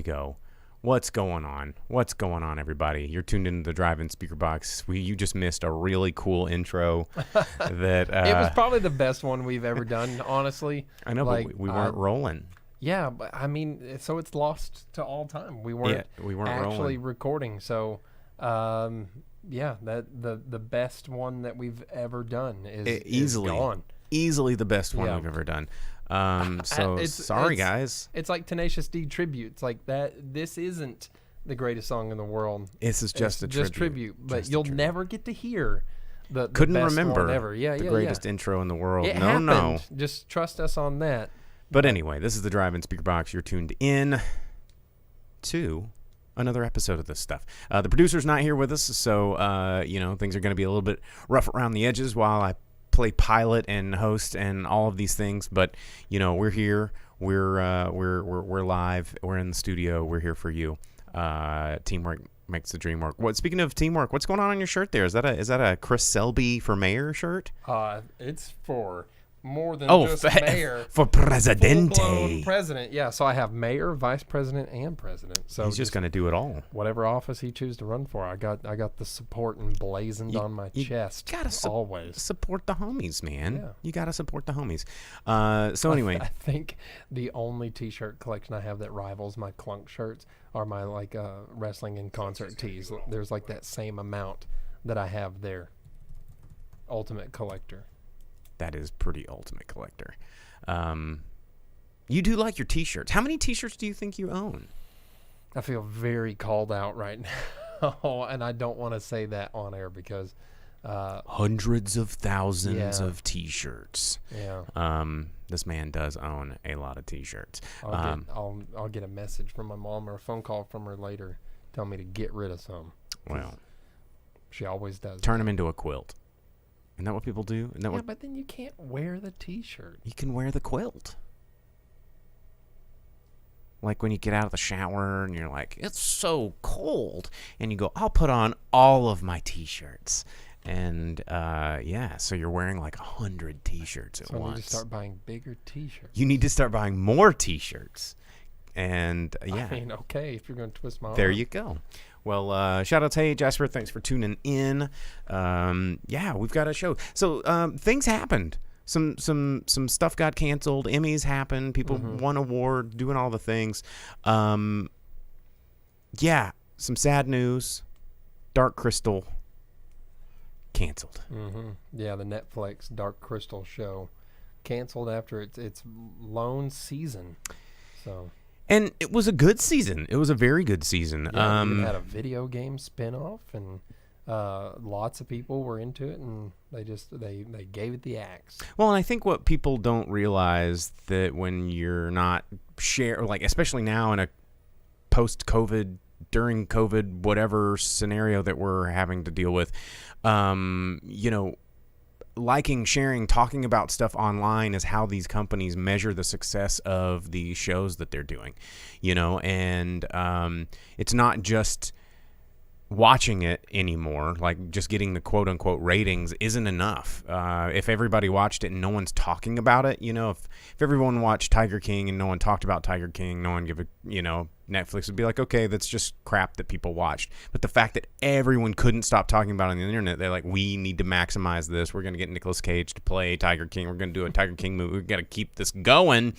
go. What's going on? What's going on, everybody? You're tuned into the Drive-In Speakerbox. You just missed a really cool intro. That it was probably the best one we've ever done, honestly. I know, but we weren't rolling. Yeah, but I mean, so it's lost to all time. We weren't actually recording. So, yeah, the best one that we've ever done is gone. Easily the best one we've ever done. Sorry, guys. It's like Tenacious D tribute. It's like that. This isn't the greatest song in the world. This is just a tribute. But you'll never get to hear the couldn't best remember one ever. the greatest intro in the world. It happened. Just trust us on that. But anyway, this is the Drive-In Speakerbox. You're tuned in to another episode of this stuff. The producer's not here with us, so things are going to be a little bit rough around the edges while I play pilot and host and all of these things. But we're here. We're live. We're in the studio. We're here for you. Teamwork makes the dream work. Speaking of teamwork, what's going on your shirt there? Is that a Chris Selby for mayor shirt? It's for more than just mayor. For presidente. Full-blown president. Yeah, so I have mayor, vice president, and president. So he's just going to do it all. Whatever office he chooses to run for, I got the support emblazoned on my chest. Always support the homies, man. Yeah. You got to support the homies. So anyway, I think the only T-shirt collection I have that rivals my Clunk shirts are my wrestling and concert tees. There's like that same amount that I have there. Ultimate collector. That is pretty ultimate collector. You do like your T-shirts. How many T-shirts do you think you own? I feel very called out right now, and I don't want to say that on air because hundreds of thousands of T-shirts. Yeah. This man does own a lot of T-shirts. I'll get a message from my mom or a phone call from her later, telling me to get rid of some. Well, she always does. Turn them into a quilt. Isn't that what people do? But then you can't wear the T-shirt. You can wear the quilt. Like when you get out of the shower and you're like, it's so cold. And you go, I'll put on all of my T-shirts. And, so you're wearing like 100 T-shirts at once. So you need to start buying bigger T-shirts. You need to start buying more T-shirts. And, I mean, okay, if you're going to twist my arm. There you go. Well, shout out to hey Jasper, thanks for tuning in. We've got a show. So things happened. Some stuff got canceled. Emmys happened. People won awards, doing all the things. Some sad news. Dark Crystal canceled. Yeah, the Netflix Dark Crystal show canceled after its lone season. So. And it was a good season. It was a very good season. Yeah, we had a video game spinoff, and lots of people were into it, and they gave it the axe. Well, and I think what people don't realize that when you're not especially now in a post-COVID, during COVID, whatever scenario that we're having to deal with, liking, sharing, talking about stuff online is how these companies measure the success of the shows that they're doing, and it's not just watching it anymore. Like just getting the quote unquote ratings isn't enough. If everybody watched it and no one's talking about it, if everyone watched Tiger King and no one talked about Tiger King, no one give a, Netflix would be like, okay, that's just crap that people watched. But the fact that everyone couldn't stop talking about it on the internet, they're like, we need to maximize this. We're going to get Nicolas Cage to play Tiger King. We're going to do a Tiger King movie. We've got to keep this going.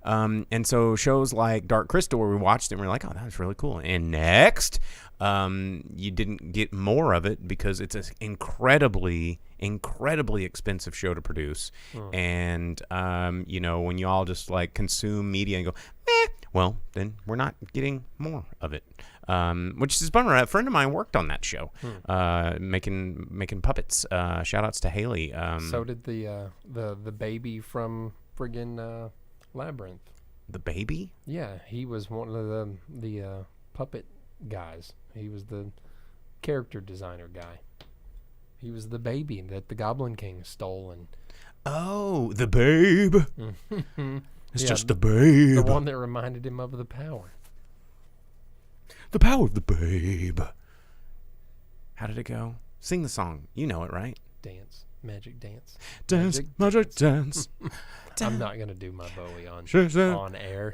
And so shows like Dark Crystal, where we watched it and we're like, oh, that was really cool. And next, you didn't get more of it because it's an incredibly expensive show to produce. And, when you all just like consume media and go, well, then we're not getting more of it, which is a bummer. A friend of mine worked on that show, making puppets. Shout outs to Haley. So did the baby from friggin' Labyrinth. The baby? Yeah, he was one of the puppet guys. He was the character designer guy. He was the baby that the Goblin King stole. And oh, the babe. It's just the babe. The one that reminded him of the power. The power of the babe. How did it go? Sing the song. You know it, right? Dance. Magic dance. Dance, magic dance. I'm not gonna do my Bowie on air.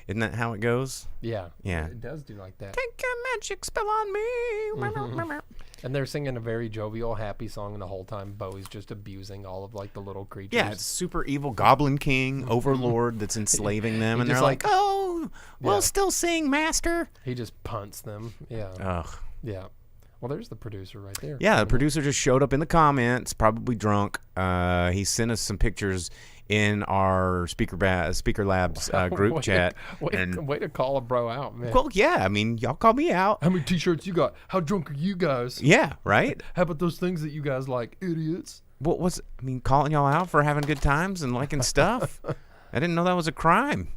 Isn't that how it goes? Yeah. Yeah. It does do like that. Take a magic spell on me. Mhm. And they're singing a very jovial, happy song, and the whole time Bowie's just abusing all of like the little creatures. Yeah, it's super evil Goblin King, overlord that's enslaving them, He and they're just, like, like- "Oh, we'll Yeah. still sing, Master." He just punts them. Yeah. Ugh. Yeah. Well, there's the producer right there. Yeah, the producer just showed up in the comments, probably drunk. He sent us some pictures in our Speaker Labs group chat. Way to call a bro out, man. Well, yeah, I mean, y'all call me out. How many t-shirts you got? How drunk are you guys? Yeah, right? How about those things that you guys like, idiots? What was, I mean, calling y'all out for having good times and liking stuff? I didn't know that was a crime.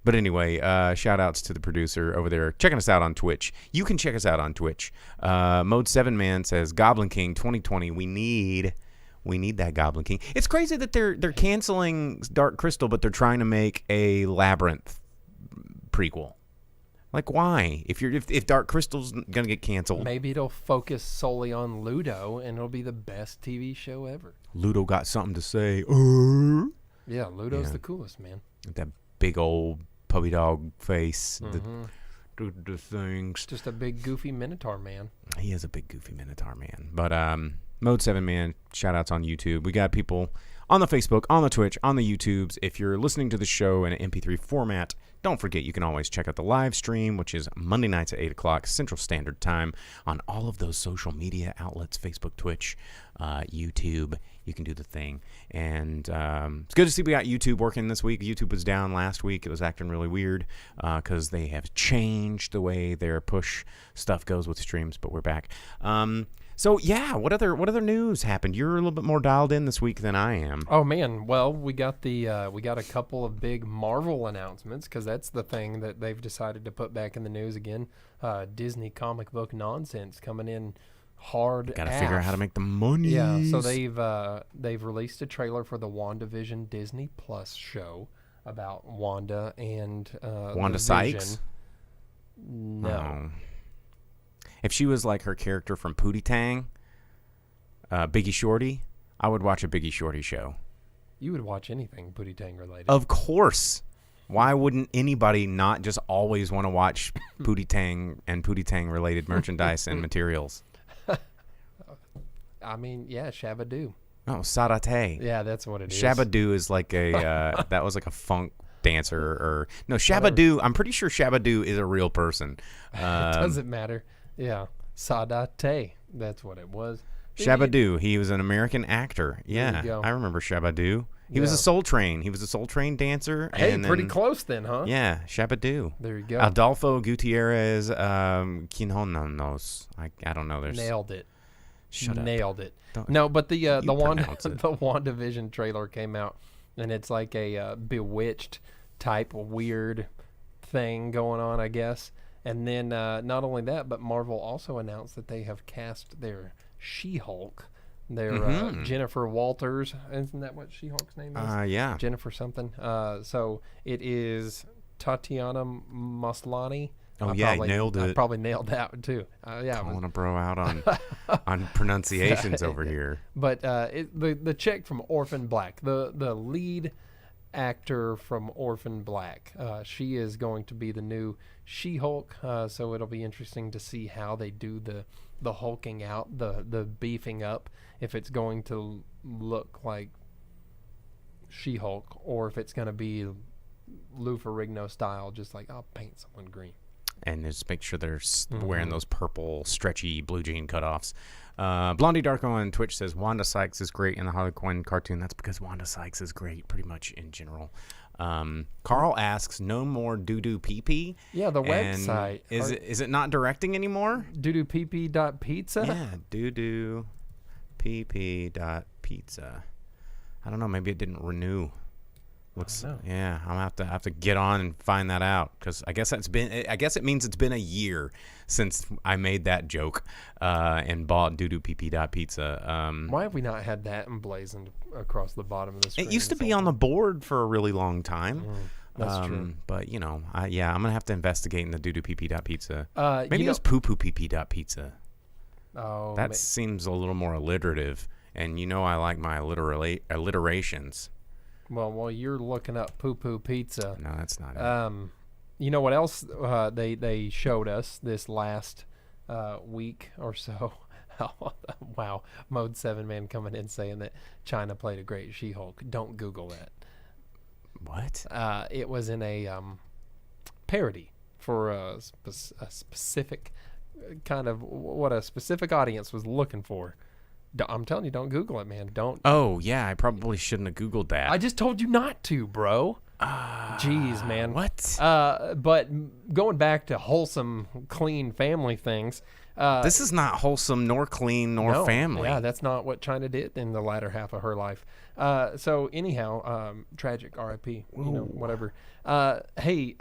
But anyway, shout outs to the producer over there checking us out on Twitch. You can check us out on Twitch. Mode 7 Man says, Goblin King 2020, we need that Goblin King. It's crazy that they're canceling Dark Crystal, but they're trying to make a Labyrinth prequel. Like, why? If Dark Crystal's gonna get canceled, Maybe it'll focus solely on Ludo, and it'll be the best TV show ever. Ludo got something to say. Yeah, Ludo's Yeah. the coolest, man. That big old puppy dog face. Mhm. The things. Just a big goofy Minotaur man. He is a big goofy Minotaur man. But Mode 7 Man, shout outs on YouTube. We got people on the Facebook, on the Twitch, on the YouTubes. If you're listening to the show in an MP3 format, don't forget you can always check out the live stream, which is Monday nights at 8 o'clock Central Standard Time on all of those social media outlets, Facebook, Twitch, YouTube. You can do the thing. And it's good to see we got YouTube working this week. YouTube was down last week. It was acting really weird because they have changed the way their push stuff goes with streams, but we're back. So yeah, what other news happened? You're a little bit more dialed in this week than I am. Oh man, well we got a couple of big Marvel announcements because that's the thing that they've decided to put back in the news again. Disney comic book nonsense coming in hard. Got to figure out how to make the money. Yeah, so they've released a trailer for the WandaVision Disney Plus show about Wanda and Wanda the Sykes? Vision. No. Oh. If she was like her character from Pootie Tang, Biggie Shorty, I would watch a Biggie Shorty show. You would watch anything Pootie Tang related. Of course. Why wouldn't anybody not just always want to watch Pootie Tang and Pootie Tang related merchandise and materials? I mean, yeah, Shabba-Doo. Oh, Sarate. Yeah, that's what it is. Shabba-Doo is like a that was like a funk dancer or no, Shabba-Doo. I'm pretty sure Shabba-Doo is a real person. It doesn't matter. Yeah, Sadate. That's what it was. Shabba-Doo. He was an American actor. Yeah, go. I remember Shabba-Doo. He was a Soul Train. He was a Soul Train dancer. Hey, and pretty then, close then, huh? Yeah, Shabba-Doo. There you go. Adolfo Gutierrez Quinones. I don't know. There's Nailed it. Shut up. Nailed it. Don't- No, but the pronounce it. the WandaVision trailer came out, and it's like a Bewitched type weird thing going on, I guess. And then not only that, but Marvel also announced that they have cast their She-Hulk, their Jennifer Walters. Isn't that what She-Hulk's name is? Yeah. Jennifer something. So it is Tatiana Maslany. Oh, yeah, he nailed I it. probably nailed that one too. Yeah, Calling a bro out on pronunciations over here. But the chick from Orphan Black, the lead actor from Orphan Black, she is going to be the new She-Hulk. So it'll be interesting to see how they do the hulking out, the beefing up. If it's going to look like She-Hulk, or if it's going to be Lou Ferrigno style, just like I'll paint someone green. And just make sure they're wearing those purple, stretchy blue jean cutoffs. Blondie Darko on Twitch says, Wanda Sykes is great in the Harley Quinn cartoon. That's because Wanda Sykes is great pretty much in general. Carl asks, no more doo-doo pee-pee? Yeah, the And website. Is it not directing anymore? Doodoopp.pizza? Yeah, doo-doo pp.pizza. I don't know. Maybe it didn't renew. Looks. Yeah, I'm gonna have to get on and find that out because I guess it means it's been a year since I made that joke and bought doodoopp.pizza. Why have we not had that emblazoned across the bottom of the screen? It used to be on the board for a really long time. That's true. But I'm gonna have to investigate in the doodoopp.pizza. You Maybe it know- was poo-poo-pp.pizza. Oh, That seems a little more alliterative, and I like my alliterations. well, while you're looking up poo-poo pizza, No, that's not it. you know what else they showed us this last week or so? Wow, Mode 7 man coming in saying that China played a great She-Hulk. Don't Google that. What? It was in a parody for a specific kind of what a specific audience was looking for. I'm telling you, don't Google it, man. Don't. Oh, yeah, I probably shouldn't have Googled that. I just told you not to, bro. Jeez, man. What? But going back to wholesome, clean family things. This is not wholesome, nor clean, nor family. Yeah, that's not what China did in the latter half of her life. So anyhow, tragic, R.I.P. Whatever. Hey,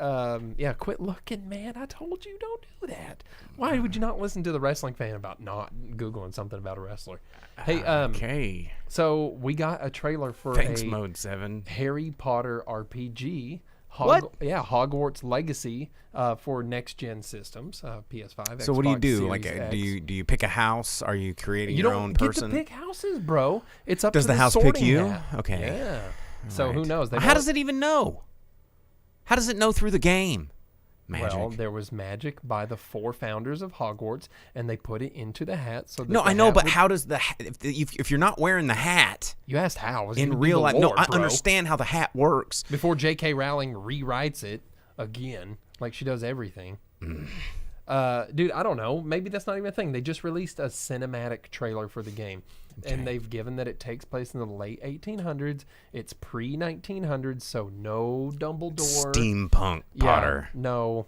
quit looking, man. I told you don't do that. Why would you not listen to the wrestling fan about not Googling something about a wrestler? Hey, okay. So we got a trailer for Thanks, Mode 7. Harry Potter RPG. What? Yeah, Hogwarts Legacy for next gen systems, PS5. So Xbox what do you do? Series Like, X. do you pick a house? Are you creating You your don't own get person? to pick houses, bro. It's up Does to the house pick sorting you? hat. Okay. Yeah. So Right. who knows? How does it even know? How does it know through the game? Magic. Well, there was magic by the 4 founders of Hogwarts, and they put it into the hat. So that No, the I know, hat but would- how does if you're not wearing the hat You asked how. I was in gonna do real the life? lore, No, I bro. understand how the hat works. Before J.K. Rowling rewrites it again, like she does everything. Dude, I don't know. Maybe that's not even a thing. They just released a cinematic trailer for the game. And they've given that it takes place in the late 1800s. It's pre-1900s, so no Dumbledore. Steampunk Potter. Yeah, no.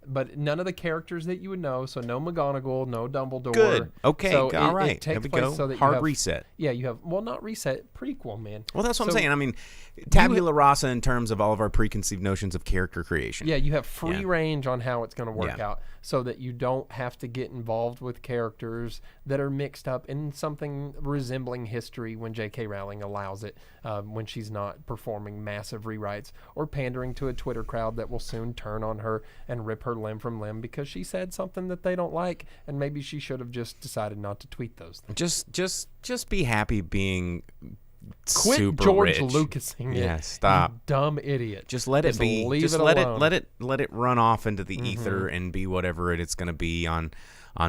But none of the characters that you would know. So no McGonagall, no Dumbledore. Good. Okay. So All right. It There takes we place go. so that Hard you have, reset. Yeah, you have, well, not reset, prequel, man. Well, that's what I'm So- saying. I mean, tabula rasa in terms of all of our preconceived notions of character creation. Yeah, you have free Yeah. range on how it's going to work Yeah. out so that you don't have to get involved with characters that are mixed up in something resembling history when J.K. Rowling allows it, when she's not performing massive rewrites or pandering to a Twitter crowd that will soon turn on her and rip her limb from limb because she said something that they don't like, and maybe she should have just decided not to tweet those things. Just be happy being Quit super George rich. Lucasing it. Yeah, stop. You dumb idiot. Just let it be. leave Just it let alone. it let it run off into the ether and be whatever it's going to be on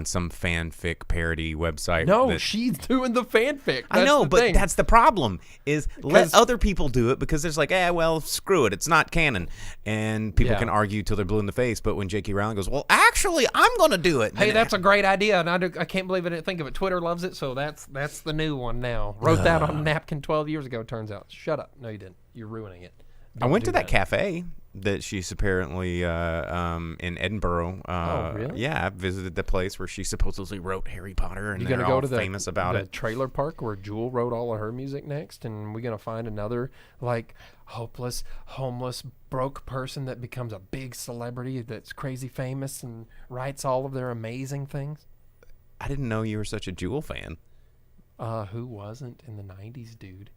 some fanfic parody website. No, that- she's doing the fanfic. I know, That's the but thing. that's the problem. Is let 'Cause- other people do it because there's like, well, screw it, it's not canon, and people Yeah. can argue till they're blue in the face. But when J.K. Rowling goes, well, actually, I'm going to do it. Hey, then that's a great idea, and I can't believe I didn't think of it. Twitter loves it, so that's the new one now. Wrote that on a napkin 12 years ago, turns out. Shut up. No, you didn't. You're ruining it. I Don't went do to that cafe that she's apparently in Edinburgh. Oh, really? Yeah, I visited the place where she supposedly wrote Harry Potter, and You they're gonna go all to the famous about the it. trailer park where Jewel wrote all of her music next, and we're gonna find another like hopeless, homeless, broke person that becomes a big celebrity that's crazy famous and writes all of their amazing things. I didn't know you were such a Jewel fan. Who wasn't in the 90s, dude?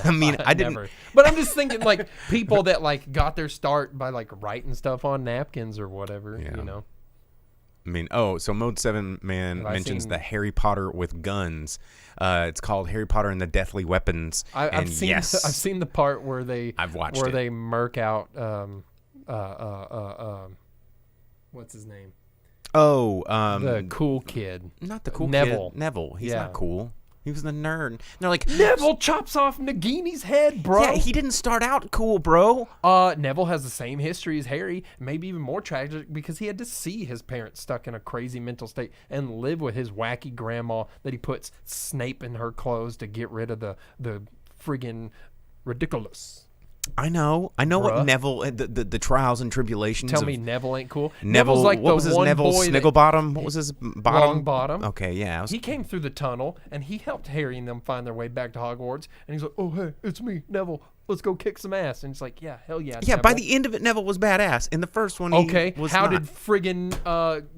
I mean, I didn't. Never. But I'm just thinking, like, people that, like, got their start by, like, writing stuff on napkins or whatever, Yeah. you know? I mean, so Mode 7 Man Have I mentions seen- the Harry Potter with guns. It's called Harry Potter and the Deathly Weapons. I've and seen yes, I've seen the part where they I've watched where it. they murk out what's his name? The cool kid. not the cool Neville. kid. Neville. He's Yeah. not cool. He was the nerd. And they're like, Neville chops off Nagini's head, bro. yeah, he didn't start out cool, bro. Neville has the same history as Harry, maybe even more tragic because he had to see his parents stuck in a crazy mental state and live with his wacky grandma that he puts Snape in her clothes to get rid of the friggin' ridiculous. I know what Bruh. Neville, the trials and tribulations. Tell of me Neville ain't cool. Neville. Neville's like what the was his one Neville boy that- Snigglebottom? What was his bottom? Longbottom. Okay, yeah. He came through the tunnel and he helped Harry and them find their way back to Hogwarts. And he's like, "Oh hey, it's me, Neville. Let's go kick some ass." And it's like, "Yeah, hell yeah." yeah, by Neville." the end of it, Neville was badass. In the first one, he Okay, was how not. did friggin'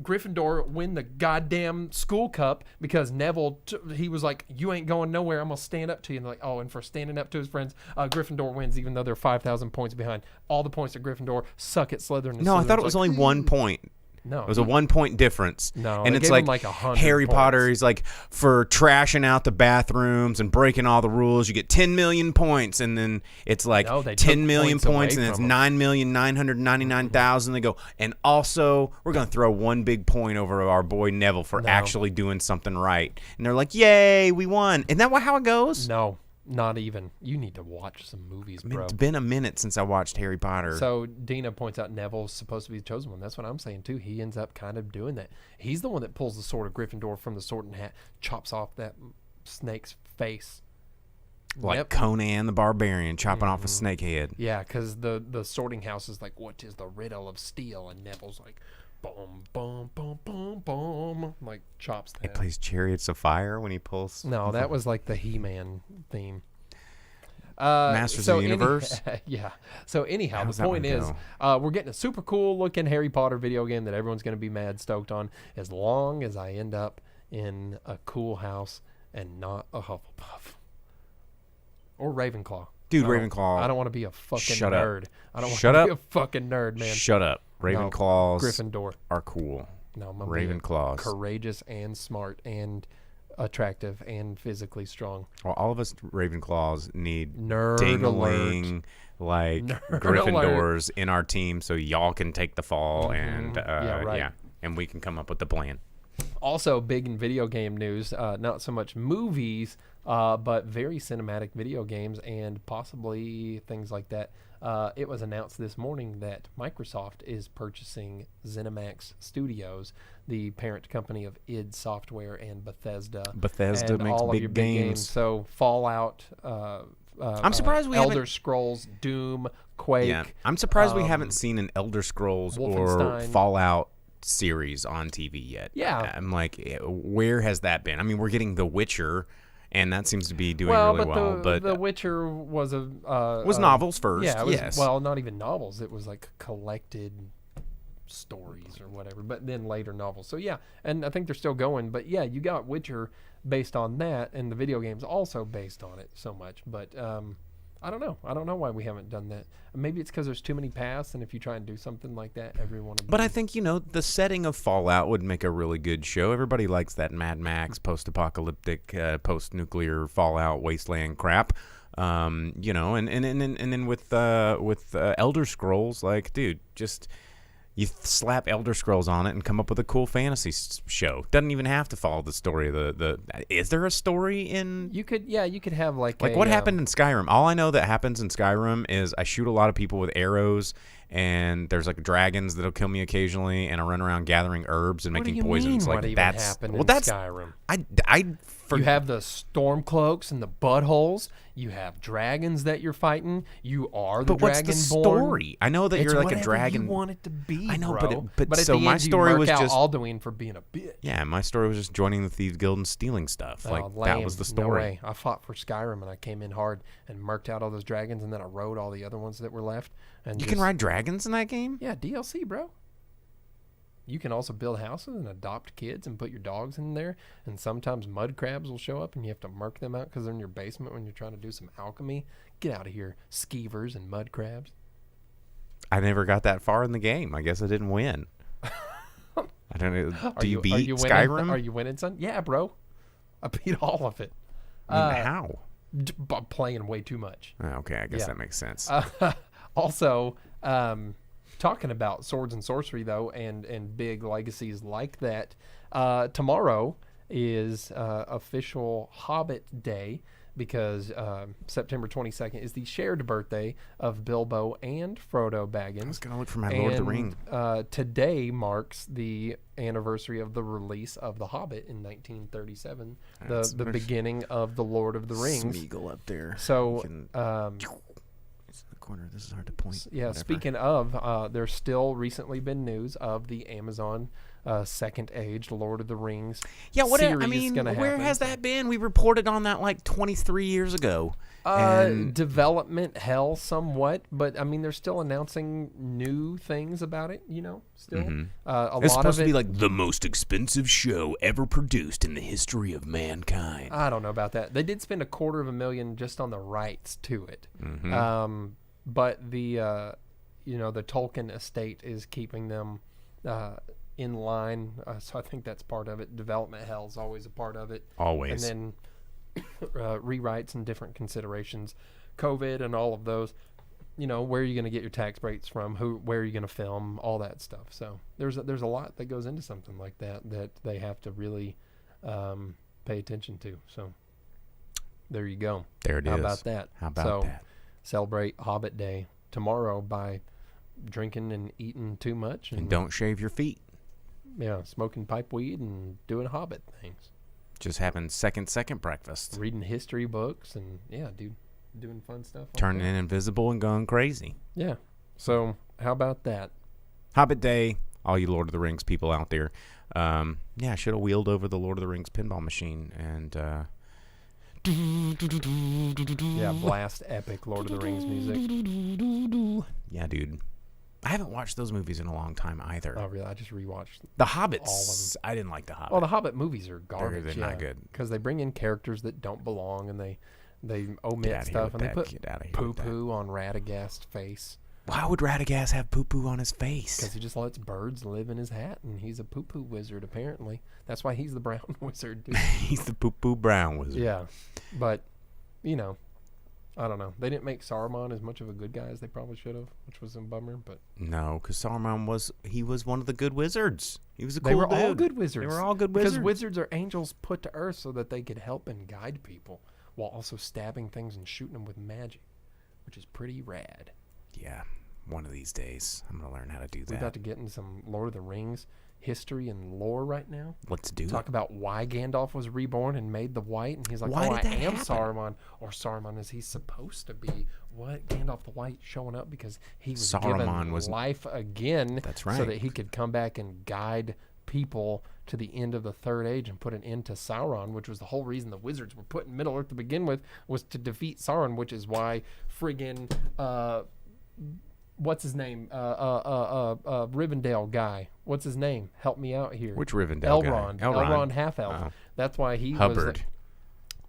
Gryffindor win the goddamn school cup? Because Neville, he was like, "You ain't going nowhere. I'm gonna stand up to you." And they're like, "Oh," and for standing up to his friends, Gryffindor wins, even though they're 5,000 points behind. All the points at Gryffindor suck at Slytherin. and No, I thought it Slytherin's was like, only 1 point. No, it was a 1 point difference. No, and they it's gave like, him like 100 Harry Potter. points. He's like, for trashing out the bathrooms and breaking all the rules, you get 10 million points, and then it's like No, they 10 took million points away points, and it's from him. 9,999,000. They go, and also we're gonna throw one big point over our boy Neville for actually doing something right, and they're like, yay, we won. Isn't that how it goes? No. Not even. You need to watch some movies, bro. It's been a minute since I watched Harry Potter. So Dina points out Neville's supposed to be the chosen one. That's what I'm saying too. He ends up kind of doing that. He's the one that pulls the sword of Gryffindor from the sword and hat, chops off that snake's face. Like Conan the Barbarian chopping off a snake head. Yeah, because the sorting house is like, what is the riddle of steel? And Neville's like, boom, boom, boom, boom, boom, like chops that. It plays Chariots of Fire when he pulls. No, that was like the He-Man theme. Masters of the Universe. Yeah. So anyhow, How's the that point one is, we're getting a super cool looking Harry Potter video game that everyone's going to be mad stoked on, as long as I end up in a cool house and not a Hufflepuff or Ravenclaw. Dude, Ravenclaw. I don't want to be a fucking Shut nerd. up. I don't want Shut to up. be a fucking nerd, man. Shut up. Ravenclaws Gryffindor. are cool. No, I'm gonna Ravenclaws. be courageous and smart and attractive and physically strong. Well, all of us Ravenclaws need Nerd dingling, like Nerd Gryffindors in our team, so y'all can take the fall, and Yeah, right. yeah, and we can come up with the plan. Also, big in video game news, not so much movies, but very cinematic video games and possibly things like that. It was announced this morning that Microsoft is purchasing ZeniMax Studios, the parent company of id Software and Bethesda. Bethesda and makes all of big your big games. So Fallout, I'm surprised we Elder haven't. Scrolls, Doom, Quake. Yeah, I'm surprised we haven't seen an Elder Scrolls or Wolfenstein. Fallout series on TV yet. Yeah. I'm like, where has that been? I mean, we're getting The Witcher, and that seems to be doing Well, really but well. But The Witcher was a was novels first. Yeah, it was, yes. well, not even novels. It was like collected stories or whatever, but then later novels. So yeah, and I think they're still going. But yeah, you got Witcher based on that, and the video game's also based on it so much. But I don't know. I don't know why we haven't done that. Maybe it's because there's too many paths, and if you try and do something like that, everyone. But I think, the setting of Fallout would make a really good show. Everybody likes that Mad Max post-apocalyptic, post-nuclear Fallout wasteland crap. And then with Elder Scrolls, like, dude, just you slap Elder Scrolls on it and come up with a cool fantasy show. Doesn't even have to follow the story of the. Is there a story in? you could have like What happened in Skyrim? All I know that happens in Skyrim is I shoot a lot of people with arrows, and there's like dragons that'll kill me occasionally, and I run around gathering herbs and What do making you poisons. mean, Like what even that's happened well, in that's Skyrim? You You have the storm cloaks and the buttholes. You have dragons that you're fighting. You are the but what's the dragonborn. story? I know that It's you're like a whatever dragon. you want it to be, I know, bro. but at so the my end, story you was mark out just Alduin for being a bitch. Yeah, my story was just joining the Thieves Guild and stealing stuff. Like that Lame. was the No story. way. I fought for Skyrim and I came in hard and marked out all those dragons, and then I rode all the other ones that were left. And You can ride dragons in that game? Yeah, DLC, bro. You can also build houses and adopt kids and put your dogs in there. And sometimes mud crabs will show up and you have to mark them out because they're in your basement when you're trying to do some alchemy. Get out of here, skeevers and mud crabs. I never got that far in the game. I guess I didn't win. I don't know. Do you beat Skyrim? Are you winning, son? Yeah, bro. I beat all of it. I mean, how? By playing way too much. Oh, okay, I guess Yeah. that makes sense. Also, talking about swords and sorcery, though, and big legacies like that, tomorrow is official Hobbit Day because September 22nd is the shared birthday of Bilbo and Frodo Baggins. I was going to look for my Lord of the Ring. Today marks the anniversary of the release of The Hobbit in 1937, the beginning of the Lord of the Rings. Smeagol up there. So, it's in the corner. This is hard to point. yeah, Whatever. speaking of, there's still recently been news of the Amazon Second Age Lord of the Rings series I mean, gonna where happen. has that been? We reported on that like 23 years ago. And Development hell somewhat, but I mean, they're still announcing new things about it, still. A it's lot supposed of to it, be like the most expensive show ever produced in the history of mankind. I don't know about that. They did spend $250,000 just on the rights to it. But the the Tolkien estate is keeping them in line. So I think that's part of it. Development hell is always a part of it. Always. And then rewrites and different considerations, COVID and all of those. You know, where are you going to get your tax breaks from? Where are you going to film? All that stuff. So there's a lot that goes into something like that they have to really pay attention to. So there you go. There it is. How about that? How about that? Celebrate Hobbit Day tomorrow by drinking and eating too much. And don't shave your feet. Yeah, smoking pipe weed and doing Hobbit things. Just having second breakfast. Reading history books and, yeah, dude, doing fun stuff. Turning invisible and going crazy. Yeah. So how about that? Hobbit Day, all you Lord of the Rings people out there. I should have wheeled over the Lord of the Rings pinball machine and... Yeah, blast epic Lord of the Rings music. Yeah, dude. I haven't watched those movies in a long time either. Oh, really? I just rewatched The Hobbits. all of them. I didn't like The Hobbit. Oh, the Hobbit movies are garbage. They're not good. Because they bring in characters that don't belong and they omit stuff and they put poo-poo on Radagast's face. Why would Radagast have poo-poo on his Because face? he just lets birds live in his hat and he's a poo-poo wizard, apparently. That's why he's the brown wizard, dude. He's the poo-poo brown wizard. Yeah. But, you know, I don't know. They didn't make Saruman as much of a good guy as they probably should have, which was a bummer. But No, because Saruman was one of the good wizards. He was a cool they were dude. all good wizards. They were all good wizards. Because wizards are angels put to earth so that they could help and guide people while also stabbing things and shooting them with magic, which is pretty rad. Yeah, one of these days I'm going to learn how to do We're that. about to get into some Lord of the Rings history and lore right now. Let's do Talk it. about why Gandalf was reborn and made the white, and he's like, Why "Oh, did I that am happen? Saruman," or Saruman is he supposed to be? What Gandalf the White showing up because he was Saruman given was- life again. That's So right. that he could come back and guide people to the end of the Third Age and put an end to Sauron, which was the whole reason the wizards were put in Middle Earth to begin with, was to defeat Sauron, which is why friggin' what's his name? Rivendell guy. What's his name? Help me out here. Which Rivendell Elrond. guy? Elrond half-elf. Oh. That's why he was... Hubbard.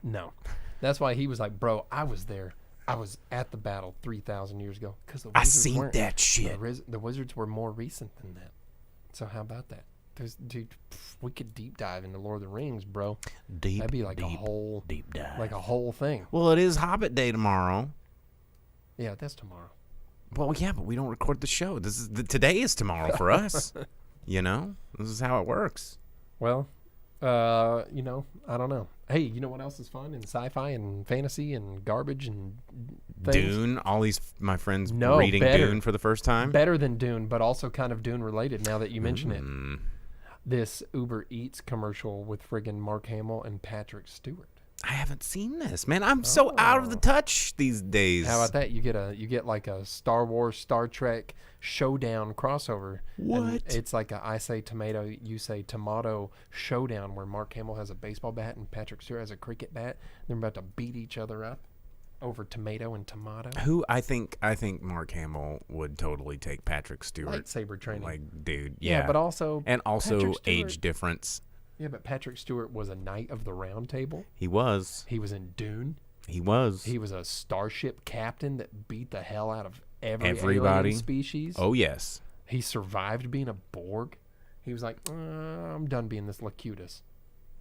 No. That's why he was like, bro, I was there. I was at the battle 3,000 years ago. Because I seen that shit. The wizards were more recent than that. So how about that? Dude, we could deep dive into Lord of the Rings, bro. That'd be like a whole deep dive. like a whole thing. Well, it is Hobbit Day tomorrow. Yeah, that's tomorrow. Well, yeah, but we don't record the show. Today is tomorrow for us. You know, this is how it works. Well, you know, I don't know. Hey, you know what else is fun in sci-fi and fantasy and garbage and things? Dune. All these my friends No, reading better. Dune for the first time. Better than Dune, but also kind of Dune related. Now that you mention it, this Uber Eats commercial with friggin' Mark Hamill and Patrick Stewart. I haven't seen this, man. I'm so out of the touch these days. How about that? You get like a Star Wars, Star Trek showdown crossover. What? And it's like a I say tomato, you say tomato showdown where Mark Hamill has a baseball bat and Patrick Stewart has a cricket bat. They're about to beat each other up over tomato and tomato. Who I think Mark Hamill would totally take Patrick Stewart. Lightsaber training. Like, dude, yeah, yeah. but also Patrick Stewart- age difference. Yeah, but Patrick Stewart was a Knight of the Round Table. He was. He was in Dune. He was. He was a starship captain that beat the hell out of everybody Everybody. species. Oh yes. He survived being a Borg. He was like, I'm done being this Locutus.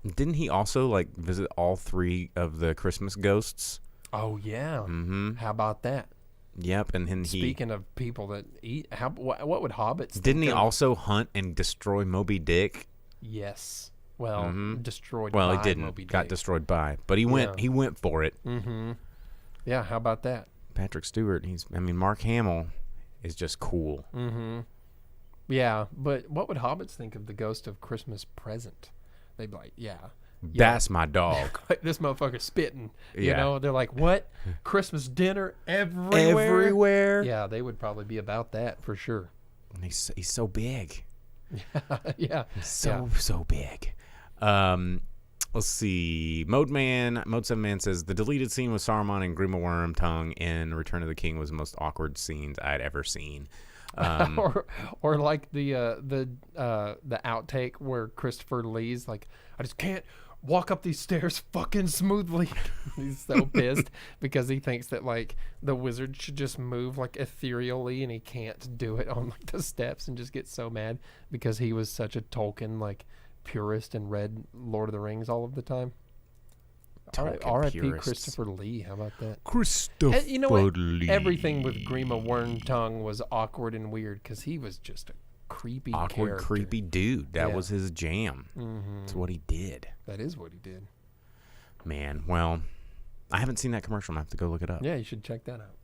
Didn't he also like visit all 3 of the Christmas ghosts? Oh yeah. Mm-hmm. How about that? Yep, and then Speaking of people that eat, what would hobbits? didn't think he of? also hunt and destroy Moby Dick? Yes. Well, destroyed. Well, he by didn't. Moby Got Dick. destroyed by, but he went. Yeah. He went for it. Mm-hmm. Yeah. How about that? Patrick Stewart. Mark Hamill is just cool. Mm-hmm. Yeah, but what would hobbits think of the ghost of Christmas Present? They'd be like, yeah. That's my dog. Like this motherfucker spitting. You Yeah. know, they're like, what? Christmas dinner everywhere? Everywhere. Yeah, they would probably be about that for sure. And he's so big. Yeah. So big. Let's see. Mode 7 Man says the deleted scene with Saruman and Grima Wormtongue in Return of the King was the most awkward scenes I'd ever seen. Or like the outtake where Christopher Lee's like, I just can't walk up these stairs fucking smoothly. He's so pissed because he thinks that like the wizard should just move like ethereally, and he can't do it on like the steps, and just gets so mad because he was such a Tolkien like purist and read Lord of the Rings all of the time. R.I.P. Christopher Lee. How about that? Christopher You know what? Lee. Everything with Grima Wormtongue was awkward and weird because he was just a creepy character. Creepy dude. That Yeah. was his jam. Mm-hmm. That's what he did. That is what he did. Man, well, I haven't seen that commercial. I'm going to have to go look it up. Yeah, you should check that out.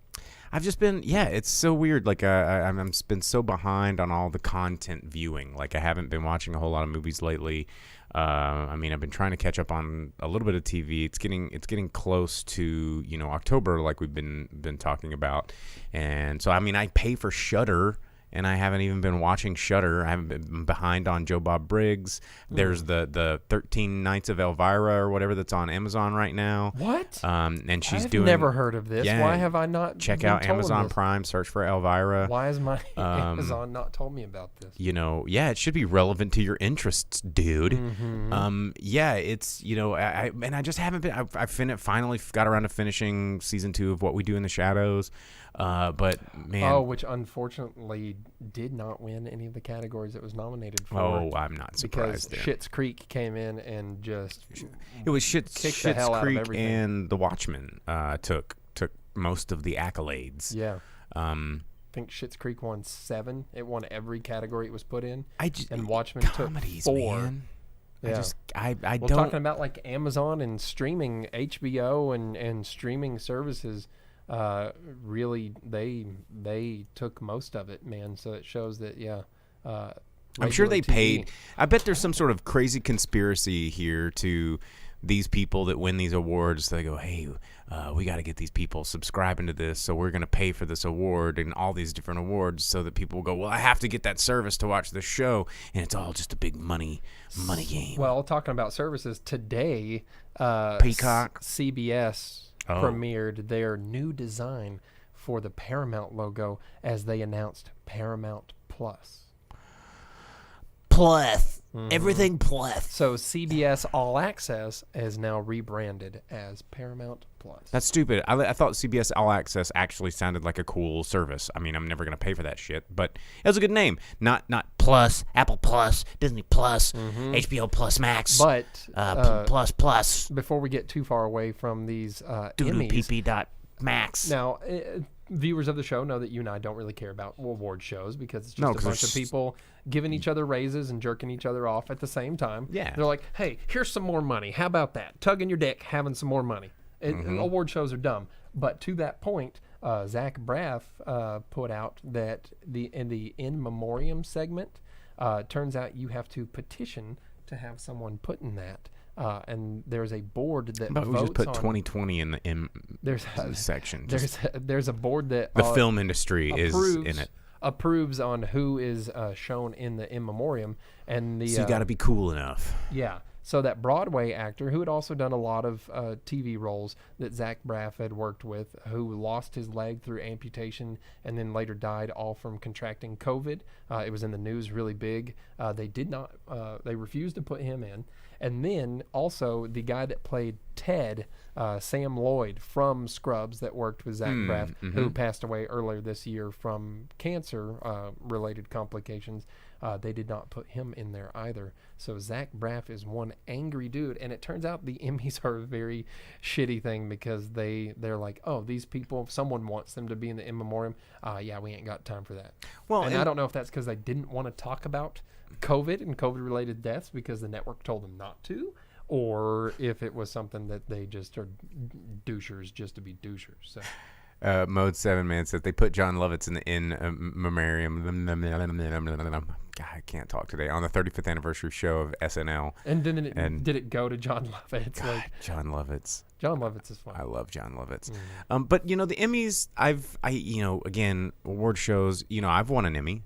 I've just been, it's so weird. Like, I've been so behind on all the content viewing. Like, I haven't been watching a whole lot of movies lately. I mean, I've been trying to catch up on a little bit of TV. It's getting close to, October, like we've been talking about. And so, I mean, I pay for Shudder, and I haven't even been watching Shudder. I haven't been behind on Joe Bob Briggs. There's the 13 Nights of Elvira or whatever that's on Amazon right now. What? And she's I've doing. never heard of this. Yeah, Why have I not? Check been out told Amazon this? Prime. Search for Elvira. Why has my Amazon not told me about this? It should be relevant to your interests, dude. Mm-hmm. It's I just haven't been. I finally got around to finishing season 2 of What We Do in the Shadows, but man, which unfortunately did not win any of the categories it was nominated for. oh, I'm not surprised. Because Schitt's Creek came in and just It was kicked the Schitt's hell out of Creek everything. and The Watchmen took most of the accolades. Yeah. Um, I think Schitt's Creek won 7. It won every category it was put in. And Watchmen comedies, took 4. man. Yeah. I Well, don't. talking about like Amazon and streaming, HBO and streaming services, really they took most of it, man. So it shows that I'm sure they regular TV. paid. I bet there's some sort of crazy conspiracy here to these people that win these awards. They go, hey, we got to get these people subscribing to this, so we're going to pay for this award and all these different awards so that people will go, well, I have to get that service to watch this show, and it's all just a big money game. Well, talking about services, today, Peacock. CBS premiered their new design for the Paramount logo as they announced Paramount Plus. Everything plus. So CBS All Access is now rebranded as Paramount Plus. That's stupid. I thought CBS All Access actually sounded like a cool service. I mean, I'm never going to pay for that shit, but it was a good name. Not Plus, Apple Plus, Disney Plus, HBO Plus Max, But plus. before we get too far away from these Emmys, pp.max. now viewers of the show know that you and I don't really care about award shows because it's just No, a 'cause bunch of there's- people giving each other raises and jerking each other off at the same time. Yeah. They're like, hey, here's some more money. How about that? Tugging your dick, having some more money. Award shows are dumb. But to that point, Zach Braff put out that in the in memoriam segment, turns out you have to petition to have someone put in that. And there's a board that But we votes just put on 2020 in there's section. there's a board that The film industry is in it. approves on who is shown in the in memoriam, and the So you got to be cool enough. yeah. So that Broadway actor who had also done a lot of TV roles that Zach Braff had worked with, who lost his leg through amputation and then later died, all from contracting COVID. It was in the news really big. They refused to put him in. And then also the guy that played Ted, Sam Lloyd from Scrubs, that worked with Zach Braff, who passed away earlier this year from cancer-related complications. They did not put him in there either. So Zach Braff is one angry dude, and it turns out the Emmys are a very shitty thing because they're like, oh, these people, if someone wants them to be in the in memoriam, yeah, we ain't got time for that. Well, and I don't know if that's because they didn't want to talk about COVID and COVID-related deaths because the network told them not to, or if it was something that they just are douchers just to be douchers. So. Mode 7 man said they put John Lovitz in memoriam. God, I can't talk today. On the 35th anniversary show of SNL. And then did it go to John Lovitz? God, John Lovitz. John Lovitz is fun. I love John Lovitz. But the Emmys, again, award shows. I've won an Emmy.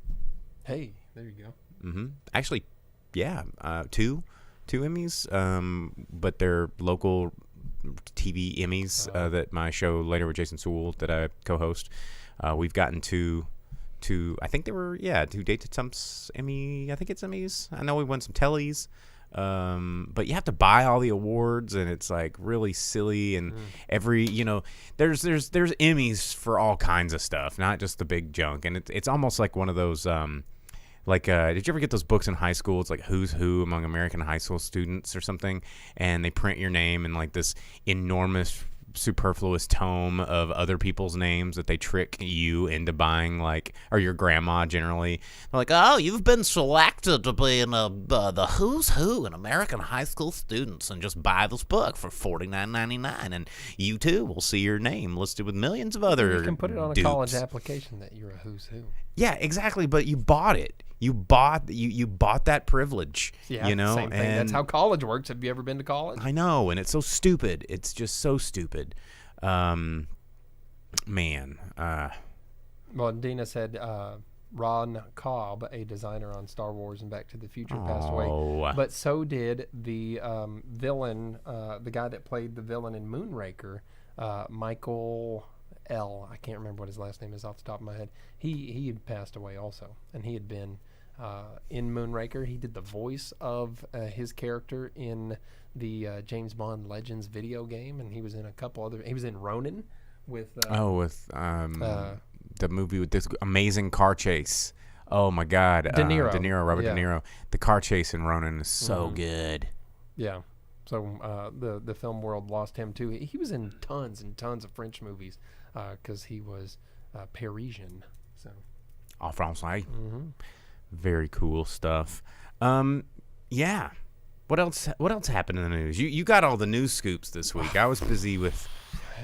Hey, there you go. Actually, yeah, two Emmys. But they're local TV Emmys that my show later with Jason Sewell that I co-host. We've gotten two. I think they were two Date to Tumps Emmy. I think it's Emmys. I know we won some Tellys. But you have to buy all the awards, and it's like really silly. And every, there's Emmys for all kinds of stuff, not just the big junk. And it's almost like one of those, did you ever get those books in high school? It's like Who's Who Among American High School Students or something, and they print your name in like this enormous superfluous tome of other people's names that they trick you into buying, or your grandma generally. They're like, oh, you've been selected to be in the Who's Who in American High School Students, and just buy this book for $49.99, and you too will see your name listed with millions of other You can put it on dupes. a college application that you're a Who's Who. Yeah, exactly. But you bought it. You bought that privilege. Yeah, And same thing. That's how college works. Have you ever been to college? I know, and it's so stupid. It's just so stupid. Man. Well, Dina said Ron Cobb, a designer on Star Wars and Back to the Future, passed away. But so did the villain, the guy that played the villain in Moonraker, Michael L. I can't remember what his last name is off the top of my head. He had passed away also, and he had been in Moonraker. He did the voice of his character in the James Bond Legends video game, and he was in a couple other. He was in Ronin with. The movie with this amazing car chase. Oh my God, De Niro. Robert De Niro. The car chase in Ronin is so good. Yeah. So the film world lost him too. He was in tons and tons of French movies because he was Parisian. So. En français. Very cool stuff. Yeah. What else happened in the news? You got all the news scoops this week. I was busy with.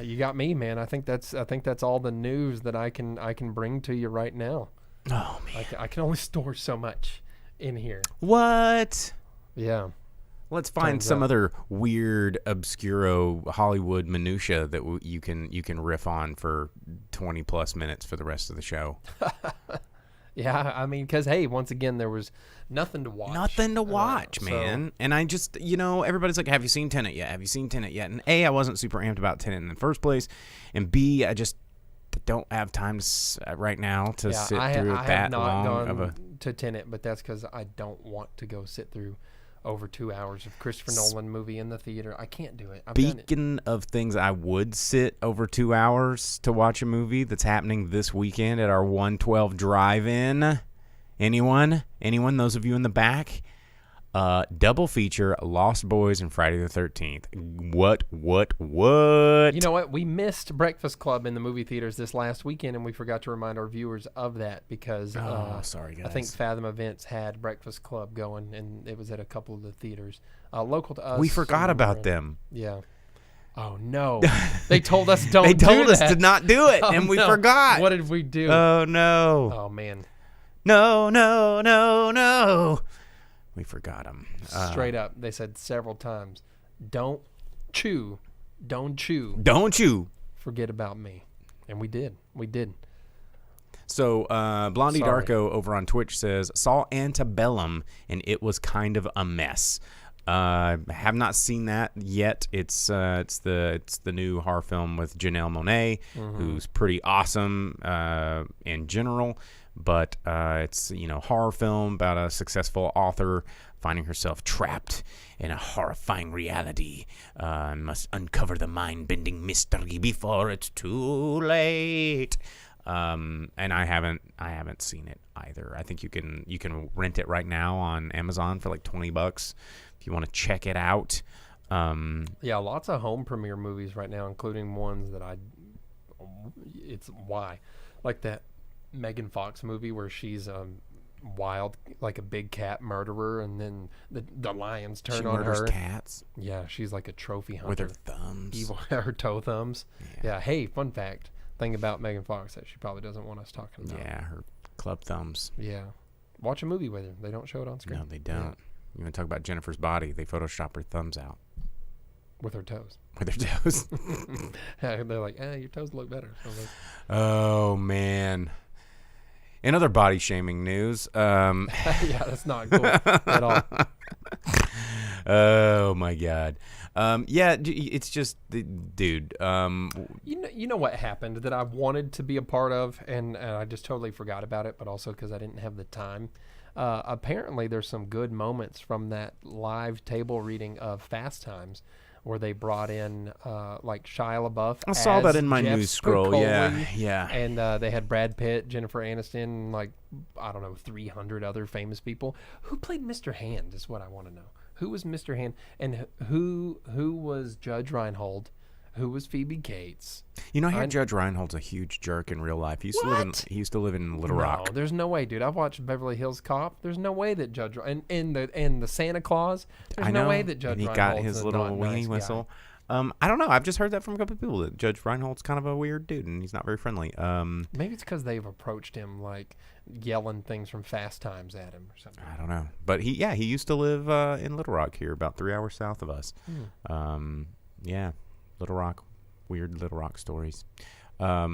You got me, man. I think that's all the news that I can bring to you right now. Oh man. I can only store so much in here. What? Yeah. Let's find some other weird, obscuro Hollywood minutia that you can riff on for 20 plus minutes for the rest of the show. Yeah, I mean, because, hey, once again, there was nothing to watch. Nothing to watch, man. And I just, everybody's like, have you seen Tenet yet? Have you seen Tenet yet? And A, I wasn't super amped about Tenet in the first place. And B, I just don't have time right now to sit through I that have not long gone of a... to Tenet, but that's because I don't want to go sit through over 2 hours of Christopher Nolan movie in the theater. I can't do it. Speaking of things I would sit over 2 hours to watch a movie that's happening this weekend at our 112 drive-in. Anyone? Those of you in the back? Double feature, Lost Boys and Friday the 13th. What? You know what? We missed Breakfast Club in the movie theaters this last weekend, and we forgot to remind our viewers of that because sorry, guys. I think Fathom Events had Breakfast Club going, and it was at a couple of the theaters local to us. We forgot about them. Yeah. Oh, no. They told us don't They do told us that. to not do it, and we forgot. What did we do? Oh, no. Oh, man. No. We forgot them. Straight up. They said several times, don't chew. Don't you. Forget about me. And we did. So Blondie Darko over on Twitch says, saw Antebellum, and it was kind of a mess. Have not seen that yet. It's the new horror film with Janelle Monáe, who's pretty awesome in general. But it's horror film about a successful author finding herself trapped in a horrifying reality and must uncover the mind-bending mystery before it's too late. And I haven't seen it either. I think you can rent it right now on Amazon for like $20 if you want to check it out. Yeah, lots of home premiere movies right now, including ones that like that Megan Fox movie where she's wild, like a big cat murderer, and then the lions turn on her. She murders cats. Yeah, she's like a trophy hunter with her thumbs. Evil, her toe thumbs. Yeah. Hey, fun fact thing about Megan Fox that she probably doesn't want us talking about. Yeah, her club thumbs. Yeah, watch a movie with her. They don't show it on screen. No, they don't. Yeah. You want to talk about Jennifer's body? They Photoshop her thumbs out with her toes. With her toes. They're like, your toes look better. So oh man. In other body shaming news, yeah, that's not cool at all. Oh my God. Yeah, it's just, dude. You know what happened that I wanted to be a part of, and I just totally forgot about it, but also because I didn't have the time. Apparently, there's some good moments from that live table reading of Fast Times, where they brought in like Shia LaBeouf. I saw that as in my Jeff news scroll. Yeah, Spicoli, yeah. And they had Brad Pitt, Jennifer Aniston, and like I don't know, 300 other famous people. Who played Mr. Hand is what I want to know. Who was Mr. Hand, and who was Judge Reinhold? Who was Phoebe Cates? You know, I heard Judge Reinhold's a huge jerk in real life. He used to live in Little Rock. No, there's no way, dude. I've watched Beverly Hills Cop. There's no way that Judge and the Santa Claus. There's no way that Judge Reinhold's got his little not weenie nice whistle. I don't know. I've just heard that from a couple of people that Judge Reinhold's kind of a weird dude and he's not very friendly. Maybe it's because they've approached him like yelling things from Fast Times at him or something. I don't know, but he used to live in Little Rock here, about 3 hours south of us. Yeah, Little Rock. Weird Little Rock stories. I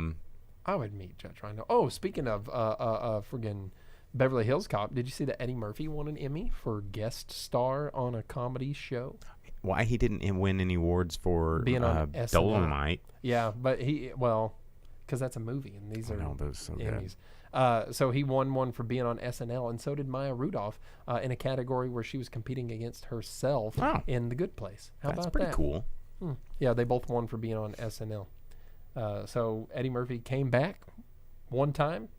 would meet Judge Reinhold. Oh, speaking of friggin' Beverly Hills Cop, did you see that Eddie Murphy won an Emmy for guest star on a comedy show? Why he didn't win any awards for being on SNL. Dolomite? Yeah, but because that's a movie and these are so Emmys. So he won one for being on SNL, and so did Maya Rudolph in a category where she was competing against herself in The Good Place. How about that? That's pretty cool. Yeah, they both won for being on SNL. So Eddie Murphy came back one time,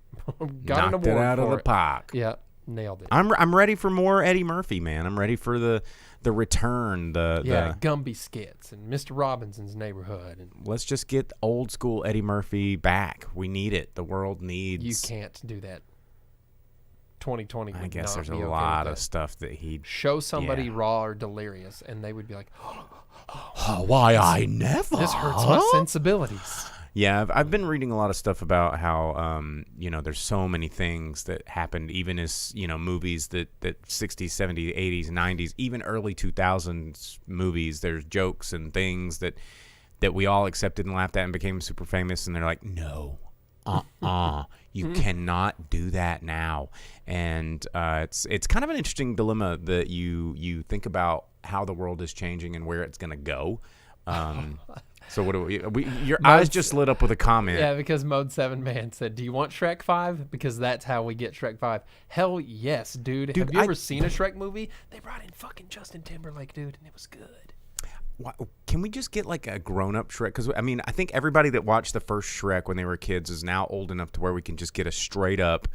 got an award Knocked it out for of the it. park. Yeah, nailed it. I'm ready for more Eddie Murphy, man. I'm ready for the return. The Gumby skits and Mr. Robinson's Neighborhood. And let's just get old school Eddie Murphy back. We need it. The world needs. you can't do that. 2020. I guess there's a okay lot of stuff that he'd show somebody Raw or Delirious, and they would be like, why I never. This hurts my sensibilities. Yeah, I've been reading a lot of stuff about how there's so many things that happened even as movies that 60s, 70s, 80s, 90s, even early 2000s movies. There's jokes and things that we all accepted and laughed at and became super famous, and they're like, no, you cannot do that now. And it's kind of an interesting dilemma that you think about how the world is changing and where it's going to go. So what do your eyes just lit up with a comment. Yeah, because Mode 7 Man said, do you want Shrek 5? Because that's how we get Shrek 5. Hell yes, dude. Have you ever seen a Shrek movie? They brought in fucking Justin Timberlake, dude, and it was good. Can we just get like a grown-up Shrek? Because I think everybody that watched the first Shrek when they were kids is now old enough to where we can just get a straight-up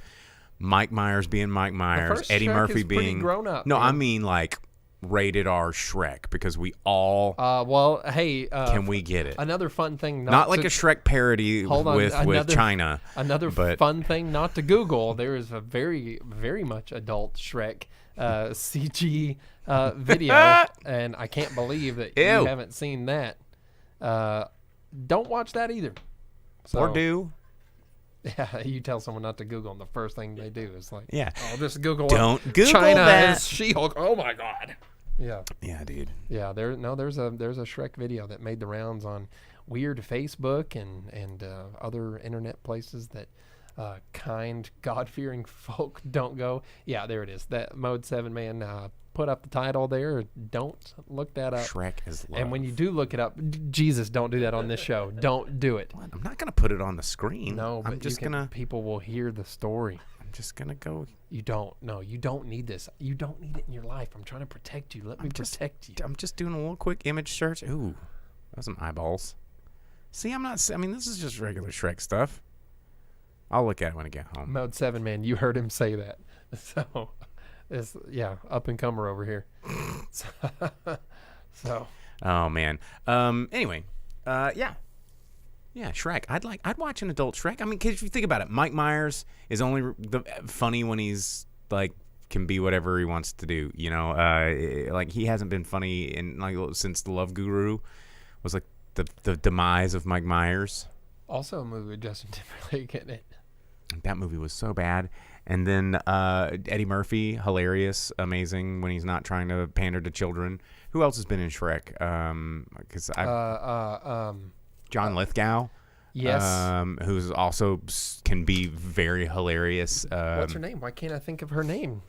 Mike Myers being Mike Myers, Eddie Shrek Murphy is being grown-up. No, man. I mean like rated R Shrek, because we all can we get it? Another fun thing, not like a Shrek parody with China. Another fun thing not to Google. There is a very, very much adult Shrek CG video, and I can't believe that you haven't seen that. Don't watch that either. So, or do. Yeah, you tell someone not to Google, and the first thing they do is like, I'll just Google. Don't Google China that. as She-Hulk. Oh my God. Yeah. Yeah, dude. Yeah, there's a Shrek video that made the rounds on weird Facebook and other internet places that kind God-fearing folk don't go. Yeah, there it is. That Mode 7 Man put up the title there. Don't look that up. Shrek is love. And when you do look it up, Jesus, don't do that on this show. Don't do it. I'm not gonna put it on the screen. No, but people will hear the story. I'm just gonna go. You don't. No, you don't need this. You don't need it in your life. I'm trying to protect you. Let me protect you. I'm just doing a little quick image search. Ooh, that's some eyeballs. See, this is just regular Shrek stuff. I'll look at it when I get home. Mode 7 Man, you heard him say that. So, it's up and comer over here. So. Oh man. Anyway. Yeah, Shrek. I'd watch an adult Shrek. I mean, 'cause if you think about it, Mike Myers is only funny when he's like can be whatever he wants to do. Like he hasn't been funny in since The Love Guru was like the demise of Mike Myers. Also a movie with Justin Timberlake in it. That movie was so bad. And then Eddie Murphy, hilarious, amazing when he's not trying to pander to children. Who else has been in Shrek? John Lithgow. Yes. Who's also can be very hilarious. What's her name? Why can't I think of her name?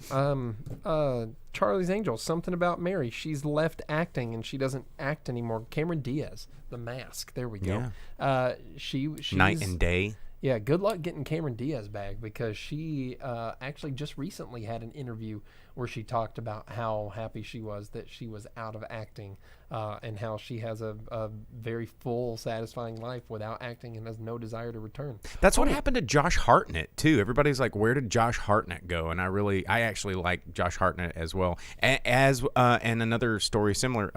Charlie's Angels. Something about Mary. She's left acting and she doesn't act anymore. Cameron Diaz. The Mask. There we go. Yeah. She's Night and Day. Yeah, good luck getting Cameron Diaz back, because she actually just recently had an interview where she talked about how happy she was that she was out of acting, and how she has a very full, satisfying life without acting and has no desire to return. That's what happened to Josh Hartnett too. Everybody's like, "Where did Josh Hartnett go?" And I actually like Josh Hartnett as well. And another story similar.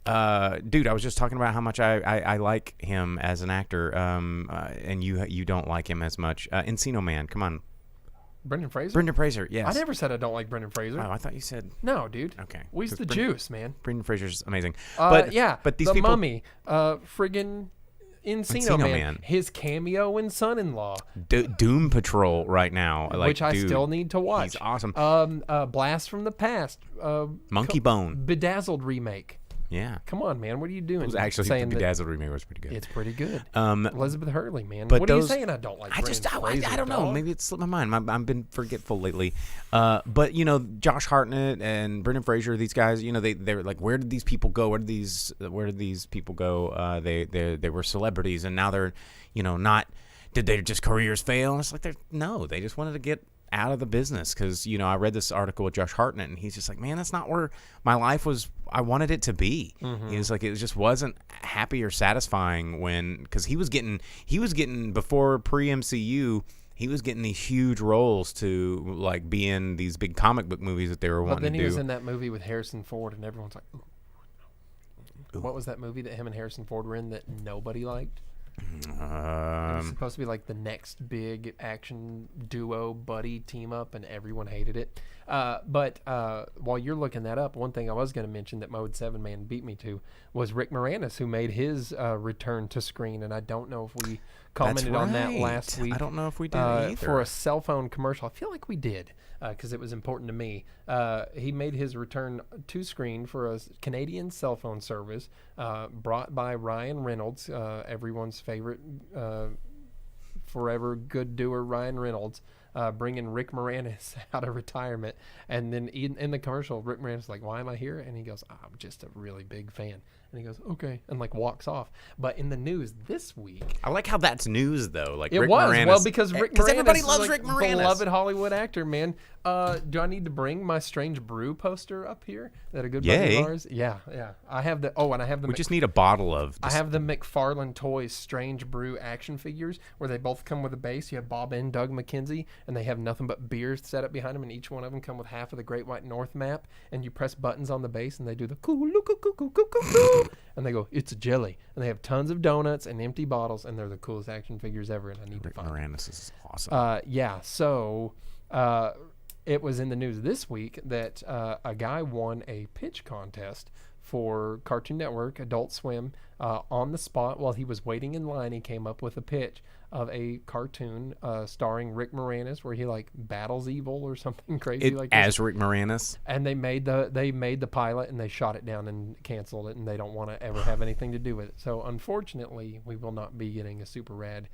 Dude, I was just talking about how much I like him as an actor, and you don't like him as much. Encino Man, come on. Brendan Fraser? Brendan Fraser, yes. I never said I don't like Brendan Fraser. Oh, I thought you said... No, dude. Okay. We's the juice, man. Brendan Fraser's amazing. But these the people... Mummy, friggin' Encino Man, his cameo in Son-in-Law. Doom Patrol right now. Which I still need to watch. He's awesome. Blast from the Past. Monkey Bone. Bedazzled remake. Yeah. Come on, man. What are you doing? It was actually the Bedazzled remake was pretty good. It's pretty good. Elizabeth Hurley, man. But what are you saying? I don't like. I don't know. Maybe it slipped my mind. I've been forgetful lately. But Josh Hartnett and Brendan Fraser, these guys, they're like, where did these people go? Where did these people go? They were celebrities, and now they're, not. Did their just careers fail? And it's like no, they just wanted to get out of the business, because I read this article with Josh Hartnett, and he's just like, man, that's not where my life was. I wanted it to be. Mm-hmm. He was like, it just wasn't happy or satisfying because he was getting before pre-MCU, he was getting these huge roles to like be in these big comic book movies that they were wanting to do. But then he was in that movie with Harrison Ford, and everyone's like, ooh. What was that movie that him and Harrison Ford were in that nobody liked? It was supposed to be like the next big action duo buddy team up, and everyone hated it. But while you're looking that up, one thing I was going to mention that Mode 7 Man beat me to was Rick Moranis, who made his return to screen, and I don't know if we commented on that last week. I don't know if we did either. For a cell phone commercial. I feel like we did, because it was important to me. He made his return to screen for a Canadian cell phone service, brought by Ryan Reynolds, everyone's favorite forever good doer Ryan Reynolds, bringing Rick Moranis out of retirement. And then in the commercial, Rick Moranis is like, why am I here? And he goes, I'm just a really big fan. And he goes, okay, and like walks off. But in the news this week, I like how that's news though. Like it Rick was Moranis, well because Rick Moranis, everybody loves like Rick Moranis, beloved Hollywood actor, man. Do I need to bring my Strange Brew poster up here? That a good buddy Yay. of ours? Yeah. I have the. Oh, and I have the. We just need a bottle of. I have the McFarlane Toys Strange Brew action figures where they both come with a base. You have Bob and Doug McKenzie, and they have nothing but beers set up behind them, and each one of them come with half of the Great White North map. And you press buttons on the base, and they do the coo, and they go, it's a jelly. And they have tons of donuts and empty bottles, and they're the coolest action figures ever. And I need Rick to find Moranis is awesome. yeah. So it was in the news this week that a guy won a pitch contest for Cartoon Network, Adult Swim, on the spot while he was waiting in line. He came up with a pitch of a cartoon starring Rick Moranis, where he like battles evil or something crazy like that. As Rick Moranis. And they made the pilot, and they shot it down and canceled it, and they don't want to ever have anything to do with it. So unfortunately, we will not be getting a super rad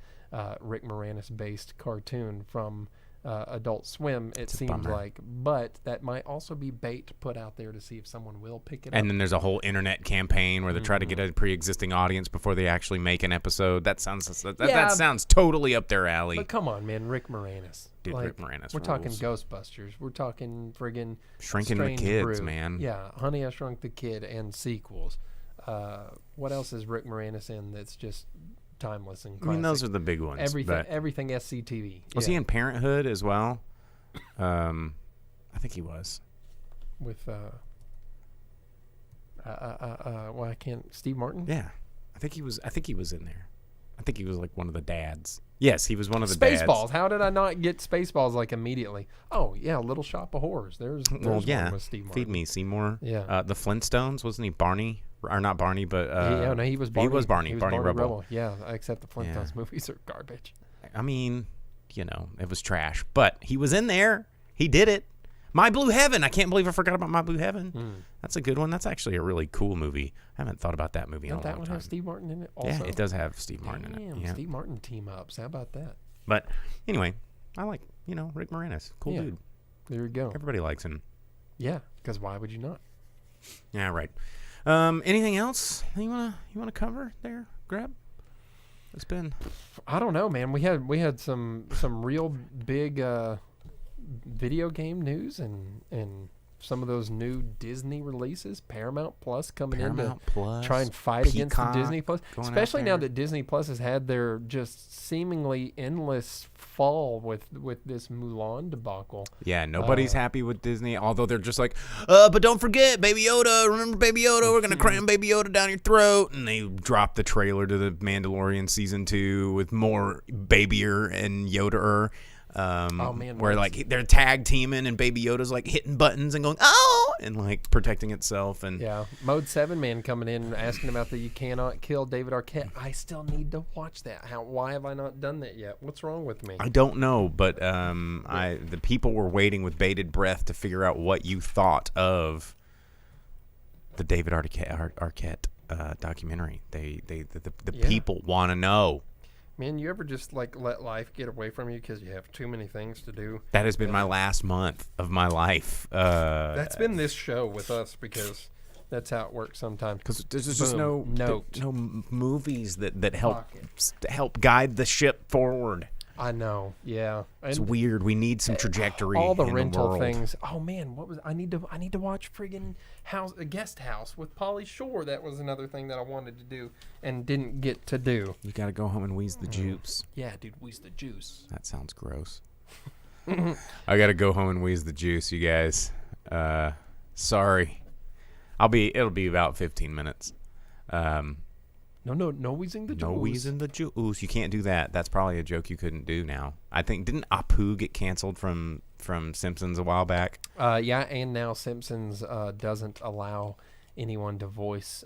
Rick Moranis based cartoon from Adult Swim, it seems like. But that might also be bait put out there to see if someone will pick it up. And then there's a whole internet campaign where they try to get a pre-existing audience before they actually make an episode. That sounds that sounds totally up their alley. But come on, man, Rick Moranis. Dude, Rick Moranis We're rules. talking Ghostbusters. We're talking friggin' Shrinking the Kids, man. Yeah, Honey, I Shrunk the Kid and sequels. What else is Rick Moranis in that's just timeless and classic? I mean, those are the big ones. Everything SCTV. Was he in Parenthood as well? I think he was. With well, I can't. Steve Martin. Yeah, I think he was in there. I think he was like one of the dads. Yes, he was one of the dads. Spaceballs. How did I not get Spaceballs like immediately? Oh yeah, Little Shop of Horrors. There's one with Steve Martin. Feed Me Seymour. Yeah. The Flintstones, wasn't he Barney? Or not Barney, but he was Barney. He was Barney. Barney Rubble. Yeah, except the Flintstones movies are garbage. I mean, it was trash, but he was in there. He did it. My Blue Heaven. I can't believe I forgot about My Blue Heaven. That's a good one. That's actually a really cool movie. I haven't thought about that movie in a long time. Doesn't that one have Steve Martin in it also? Yeah, it does have Steve Martin in it. Yeah. Steve Martin team ups. How about that? But anyway, I like, Rick Moranis. Cool dude. There you go. Everybody likes him. Yeah, because why would you not? Yeah, right. Anything else you wanna cover there, Grab? It's been. I don't know, man. We had some real big video game news and some of those new Disney releases. Paramount Plus coming in to Plus, try and fight against the Disney Plus, going out especially now there. that Disney Plus has had their just seemingly endless fall with this Mulan debacle. Yeah, nobody's happy with Disney, although they're just like, but don't forget Baby Yoda. Remember Baby Yoda? We're gonna cram Baby Yoda down your throat. And they dropped the trailer to the Mandalorian season 2 with more Babyer and Yoda. Oh man, where like they're tag teaming and Baby Yoda's like hitting buttons and going and like protecting itself. And yeah, Mode 7 man coming in and asking about the you cannot kill David Arquette. I still need to watch that. Why have I not done that yet? What's wrong with me? I don't know, but the people were waiting with bated breath to figure out what you thought of the David Arquette documentary. The people want to know. Man, you ever just like let life get away from you because you have too many things to do? That has been my last month of my life. That's been this show with us because that's how it works sometimes. Because there's just no movies that help guide the ship forward. I know, yeah. It's weird. We need some trajectory. All the in rental the world. things. Oh man, what was I need to watch friggin' Guest House with Pauly Shore. That was another thing that I wanted to do and didn't get to do. You got to go home and wheeze the juice. Yeah, dude, wheeze the juice. That sounds gross. I got to go home and wheeze the juice, you guys. Sorry. It'll be about 15 minutes. No wheezing the juice. No wheezing the juice. You can't do that. That's probably a joke you couldn't do now. I think, didn't Apu get canceled from Simpsons a while back? Yeah, and now Simpsons doesn't allow anyone to voice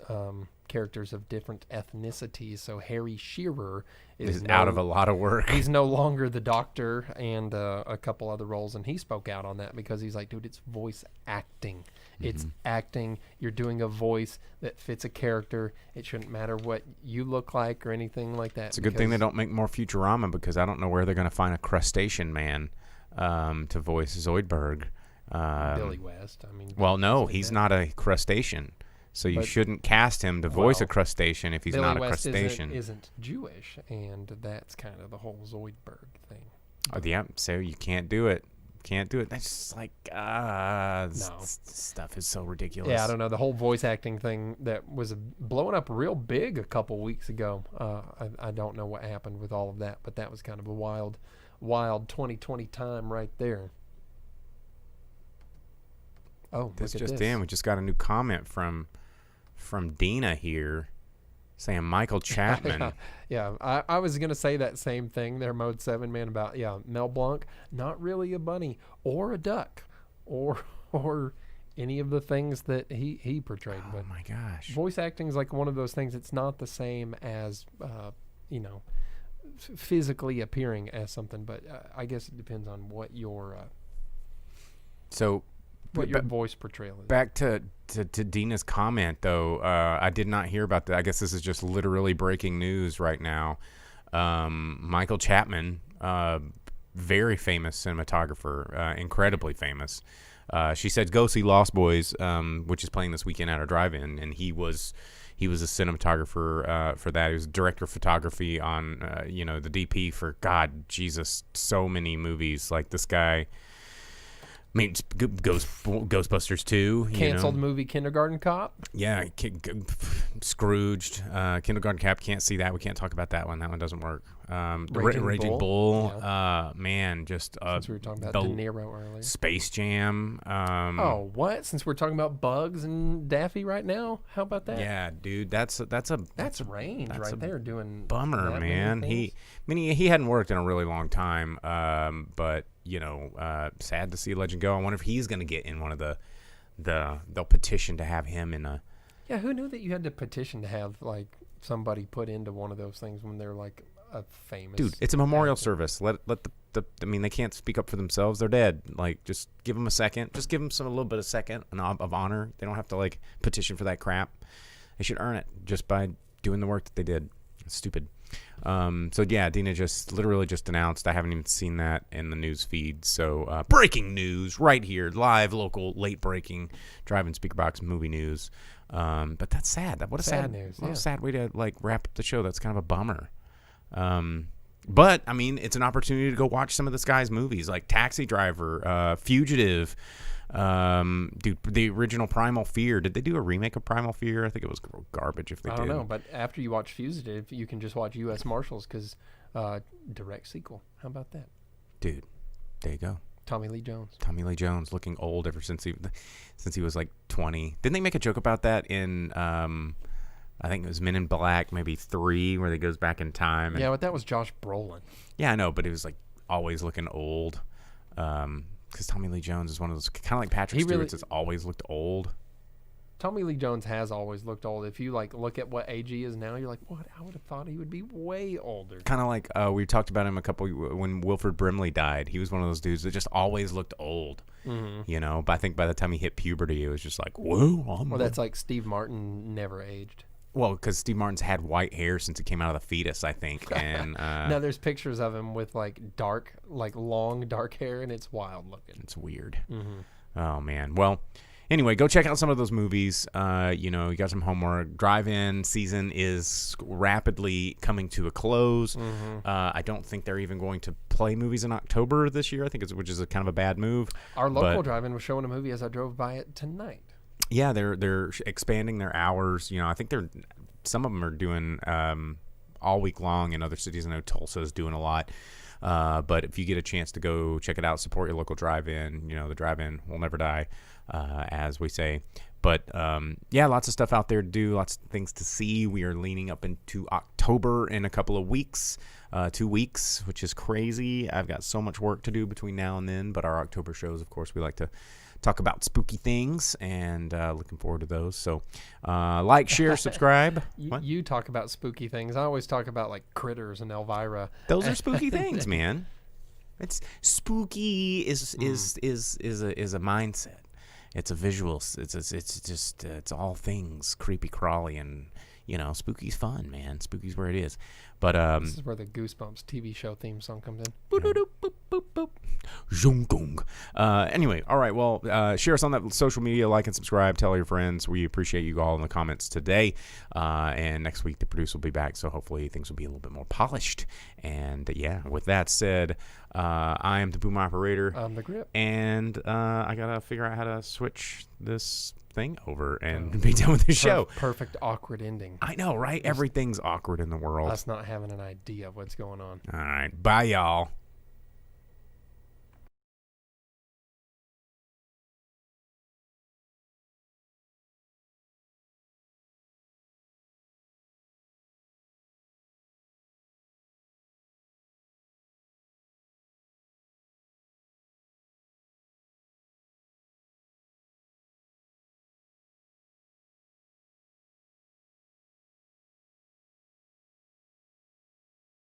characters of different ethnicities. So Harry Shearer is out of a lot of work. He's no longer the Doctor and a couple other roles, and he spoke out on that because he's like, dude, it's voice acting. It's acting. You're doing a voice that fits a character. It shouldn't matter what you look like or anything like that. It's a good thing they don't make more Futurama because I don't know where they're going to find a crustacean man to voice Zoidberg. Billy West. I mean, well, no, he's not a crustacean. So you shouldn't cast him to voice a crustacean if he's Billy not a West crustacean. Isn't Jewish, and that's kind of the whole Zoidberg thing. Oh, yeah, so you can't do it. Can't do it. That's just like, stuff is so ridiculous. Yeah, I don't know. The whole voice acting thing that was blowing up real big a couple weeks ago. I don't know what happened with all of that, but that was kind of a wild 2020 time right there. Oh, this look at just in. We just got a new comment from Dina here saying Michael Chapman. Yeah, I was going to say that same thing there, Mode 7 man, about, Mel Blanc, not really a bunny or a duck or any of the things that he portrayed. Oh, my gosh. Voice acting is like one of those things. It's not the same as, physically appearing as something, but I guess it depends on what your voice portrayal is. Back to Dina's comment, though, I did not hear about that. I guess this is just literally breaking news right now. Michael Chapman, very famous cinematographer, incredibly famous. She said, go see Lost Boys, which is playing this weekend at our drive-in, and he was a cinematographer for that. He was director of photography on, the DP for, so many movies. Like this guy... I mean, Ghostbusters 2. Canceled movie Kindergarten Cop. Yeah, Scrooged. Kindergarten Cop, can't see that. We can't talk about that one. That one doesn't work. Raging Bull. Yeah. Man, just... Since we were talking about De Niro earlier. Space Jam. What? Since we're talking about Bugs and Daffy right now? How about that? Yeah, dude, that's range right there doing... Bummer, man. He hadn't worked in a really long time, but... sad to see Legend go. I wonder if he's going to get in one of they'll petition to have him in a... Yeah, who knew that you had to petition to have, like, somebody put into one of those things when they're, like, a famous... Dude, it's a memorial service. Let they can't speak up for themselves. They're dead. Like, just give them a second. Just give them a little bit of second of honor. They don't have to, like, petition for that crap. They should earn it just by doing the work that they did. It's stupid. Dina just literally announced. I haven't even seen that in the news feed. So breaking news right here, live, local, late breaking, drive-in Speakerbox movie news. But that's sad. What a sad news. What a sad way to like wrap up the show. That's kind of a bummer. But I mean, it's an opportunity to go watch some of this guy's movies, like Taxi Driver, Fugitive, dude, the original Primal Fear. Did they do a remake of Primal Fear? I think it was garbage if they did. I don't know, but after you watch Fugitive, you can just watch U.S. Marshals because direct sequel. How about that? Dude, there you go. Tommy Lee Jones. Tommy Lee Jones, looking old ever since he was like 20. Didn't they make a joke about that in I think it was Men in Black, maybe 3, where he goes back in time? And, yeah, but that was Josh Brolin. Yeah, I know, but he was like always looking old. Because Tommy Lee Jones is one of those, kind of like Patrick Stewart's, has always looked old. Tommy Lee Jones has always looked old. If you like look at what age he is now, you're like, what? I would have thought he would be way older. Kind of like we talked about him when Wilford Brimley died. He was one of those dudes that just always looked old. Mm-hmm. You know, but I think by the time he hit puberty, it was just like, whoa. Well, that's like Steve Martin never aged. Well, because Steve Martin's had white hair since he came out of the fetus, I think. And now there's pictures of him with like long dark hair, and it's wild looking. It's weird. Mm-hmm. Oh man. Well, anyway, go check out some of those movies. You got some homework. Drive-in season is rapidly coming to a close. Mm-hmm. I don't think they're even going to play movies in October this year. I think which is a kind of a bad move. Our local drive-in was showing a movie as I drove by it tonight. Yeah, they're expanding their hours. I think some of them are doing all week long in other cities. I know Tulsa's doing a lot. But if you get a chance to go check it out, support your local drive-in. The drive-in will never die, as we say. But lots of stuff out there to do, lots of things to see. We are leaning up into October in a couple of weeks, 2 weeks, which is crazy. I've got so much work to do between now and then. But our October shows, of course, we like to talk about spooky things, and looking forward to those. So like, share, subscribe. You talk about spooky things. I always talk about like Critters and Elvira. Those are spooky things, man. It's spooky is a mindset. It's a visual. It's all things creepy crawly, and spooky's fun, man. Spooky's where it is. But this is where the Goosebumps TV show theme song comes in. Anyway, all right. Well, share us on that social media, like and subscribe, tell your friends. We appreciate you all in the comments today. And next week the producer will be back, so hopefully things will be a little bit more polished. And with that said, I am the boom operator. I'm the grip, and I gotta figure out how to switch this thing over and be done with the show. Perfect awkward ending. I know, right? Everything's awkward in the world. Us not having an idea of what's going on. All right, bye, y'all.